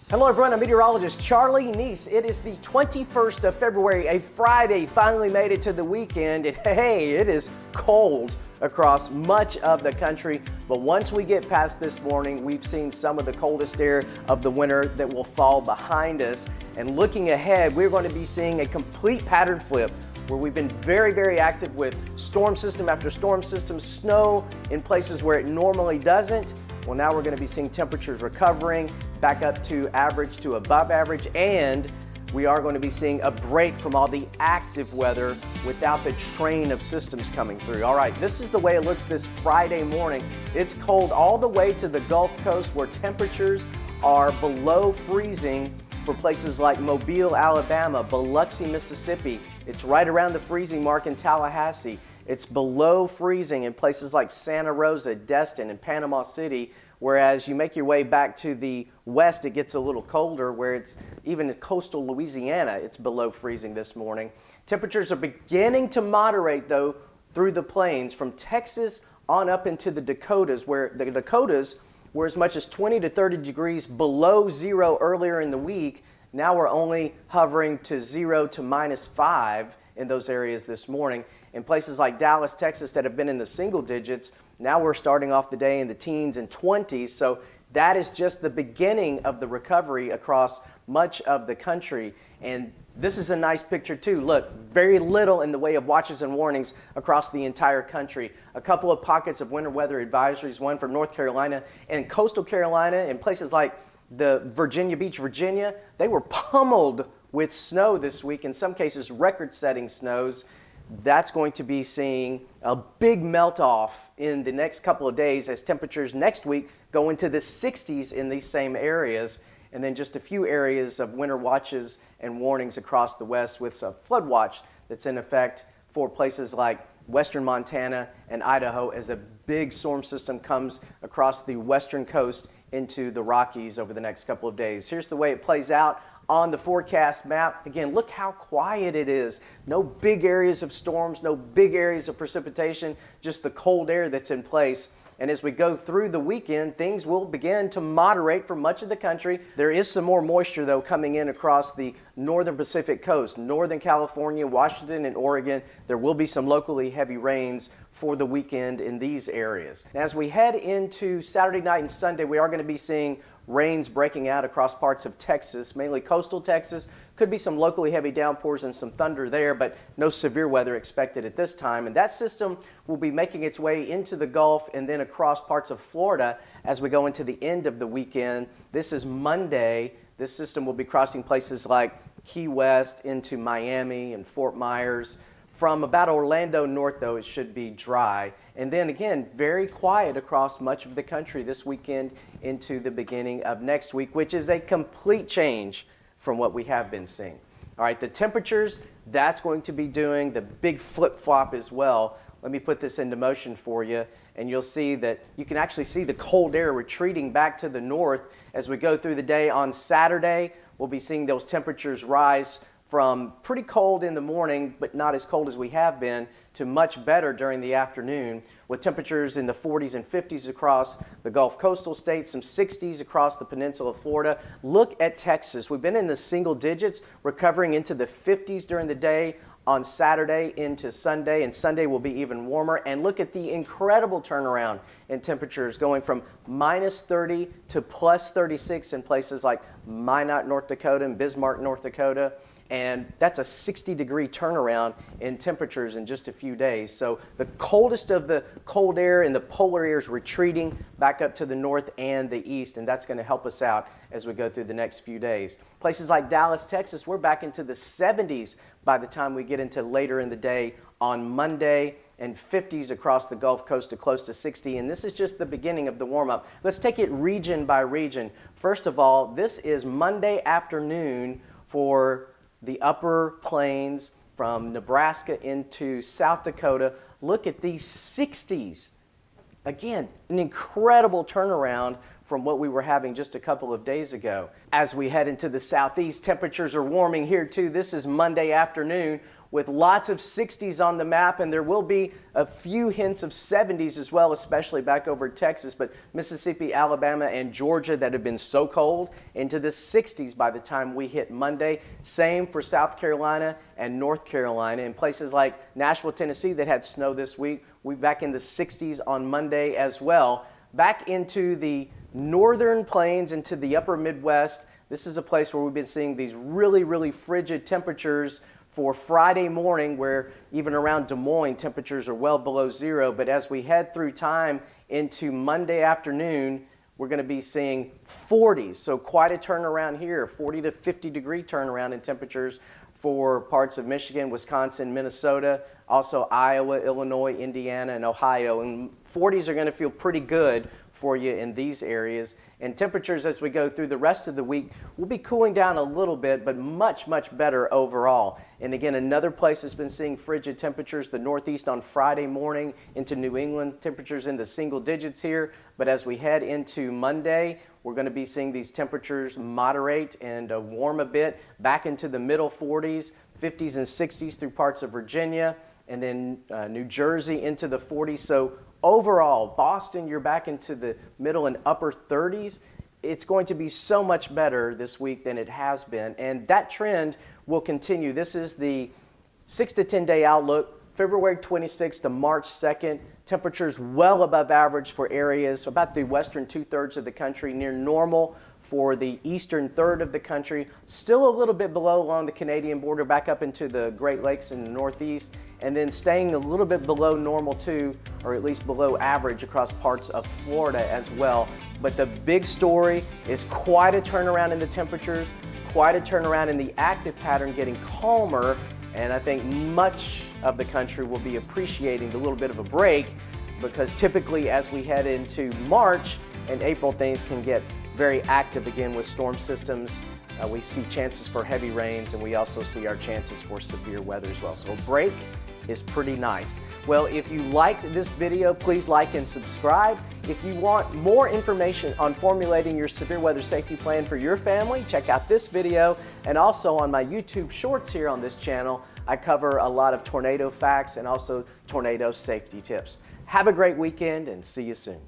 Hello everyone, I'm meteorologist Charlie Neese. It is the 21st of February, a Friday, finally made it to the weekend, and hey, it is cold across much of the country. But once we get past this morning, we've seen some of the coldest air of the winter that will fall behind us. And looking ahead, we're going to be seeing a complete pattern flip where we've been very active with storm system after storm system, snow in places where it normally doesn't. Well, now we're going to be seeing temperatures recovering back up to average to above average, and we are going to be seeing a break from all the active weather without the train of systems coming through. All right, this is the way it looks this Friday morning. It's cold all the way to the Gulf Coast where temperatures are below freezing for places like Mobile, Alabama, Biloxi, Mississippi. It's right around the freezing mark in Tallahassee. It's below freezing in places like Santa Rosa, Destin, and Panama City, whereas you make your way back to the west, it gets a little colder, where it's even in coastal Louisiana, it's below freezing this morning. Temperatures are beginning to moderate, though, through the plains from Texas on up into the Dakotas, where the Dakotas were as much as 20 to 30 degrees below zero earlier in the week. Now we're only hovering to 0 to -5 in those areas this morning. In places like Dallas, Texas, that have been in the single digits, now we're starting off the day in the teens and 20s. So that is just the beginning of the recovery across much of the country. And this is a nice picture too. Look, very little in the way of watches and warnings across the entire country. A couple of pockets of winter weather advisories, one for North Carolina and coastal Carolina, and places like the Virginia Beach, Virginia, they were pummeled with snow this week, in some cases record-setting snows. That's going to be seeing a big melt-off in the next couple of days as temperatures next week go into the 60s in these same areas, and then just a few areas of winter watches and warnings across the west with some flood watch that's in effect for places like western Montana and Idaho as a big storm system comes across the western coast into the Rockies over the next couple of days. Here's the way it plays out on the forecast map. Again, look how quiet it is. No big areas of storms, no big areas of precipitation, just the cold air that's in place. And as we go through the weekend, things will begin to moderate for much of the country. There is some more moisture, though, coming in across the northern Pacific coast, Northern California, Washington, and Oregon. There will be some locally heavy rains for the weekend in these areas. Now, as we head into Saturday night and Sunday, we are going to be seeing rains breaking out across parts of Texas, mainly coastal Texas. Could be some locally heavy downpours and some thunder there, but no severe weather expected at this time. And that system will be making its way into the Gulf and then across parts of Florida as we go into the end of the weekend. This is Monday. This system will be crossing places like Key West into Miami and Fort Myers. From about Orlando north, though, it should be dry. And then again, very quiet across much of the country this weekend into the beginning of next week, which is a complete change from what we have been seeing. All right, the temperatures, that's going to be doing the big flip-flop as well. Let me put this into motion for you, and you'll see that you can actually see the cold air retreating back to the north as we go through the day. On Saturday, we'll be seeing those temperatures rise from pretty cold in the morning, but not as cold as we have been, to much better during the afternoon, with temperatures in the 40s and 50s across the Gulf coastal states, some 60s across the peninsula of Florida. Look at Texas. We've been in the single digits, recovering into the 50s during the day on Saturday into Sunday, and Sunday will be even warmer. And look at the incredible turnaround in temperatures going from -30 to +36 in places like Minot, North Dakota, and Bismarck, North Dakota. And that's a 60-degree turnaround in temperatures in just a few days. So the coldest of the cold air and the polar air is retreating back up to the north and the east, and that's going to help us out as we go through the next few days. Places like Dallas, Texas, we're back into the 70s by the time we get into later in the day on Monday, and 50s across the Gulf Coast to close to 60. And this is just the beginning of the warm-up. Let's take it region by region. First of all, this is Monday afternoon for the upper plains from Nebraska into South Dakota. Look at these 60s. Again, an incredible turnaround from what we were having just a couple of days ago. As we head into the southeast, temperatures are warming here too. This is Monday afternoon with lots of 60s on the map, and there will be a few hints of 70s as well, especially back over Texas, but Mississippi, Alabama, and Georgia that have been so cold into the 60s by the time we hit Monday. Same for South Carolina and North Carolina. In places like Nashville, Tennessee that had snow this week, we're back in the 60s on Monday as well. Back into the northern plains, into the upper Midwest. This is a place where we've been seeing these really, really frigid temperatures for Friday morning, where even around Des Moines, temperatures are well below zero. But as we head through time into Monday afternoon, we're going to be seeing 40s. So quite a turnaround here, 40 to 50 degree turnaround in temperatures for parts of Michigan, Wisconsin, Minnesota, also Iowa, Illinois, Indiana, and Ohio. And 40s are going to feel pretty good for you in these areas. And temperatures as we go through the rest of the week will be cooling down a little bit, but much, much better overall. And again, another place that's been seeing frigid temperatures, the Northeast on Friday morning into New England, temperatures in the single digits here. But as we head into Monday, we're going to be seeing these temperatures moderate and warm a bit, back into the middle 40s, 50s and 60s through parts of Virginia, and then New Jersey into the 40s. So overall, Boston, you're back into the middle and upper 30s. It's going to be so much better this week than it has been, and that trend will continue. This is the 6 to 10 day outlook, February 26th to March 2nd. Temperatures well above average for areas about the western 2/3 of the country, near normal for the eastern third of the country, still a little bit below along the Canadian border, back up into the Great Lakes in the Northeast, and then staying a little bit below normal too, or at least below average across parts of Florida as well. But the big story is quite a turnaround in the temperatures, quite a turnaround in the active pattern getting calmer, and I think much of the country will be appreciating the little bit of a break, because typically as we head into March and April, things can get very active again with storm systems. We see chances for heavy rains, and we also see our chances for severe weather as well. So a break is pretty nice. Well, if you liked this video, please like and subscribe. If you want more information on formulating your severe weather safety plan for your family, check out this video. And also on my YouTube shorts here on this channel, I cover a lot of tornado facts and also tornado safety tips. Have a great weekend and see you soon.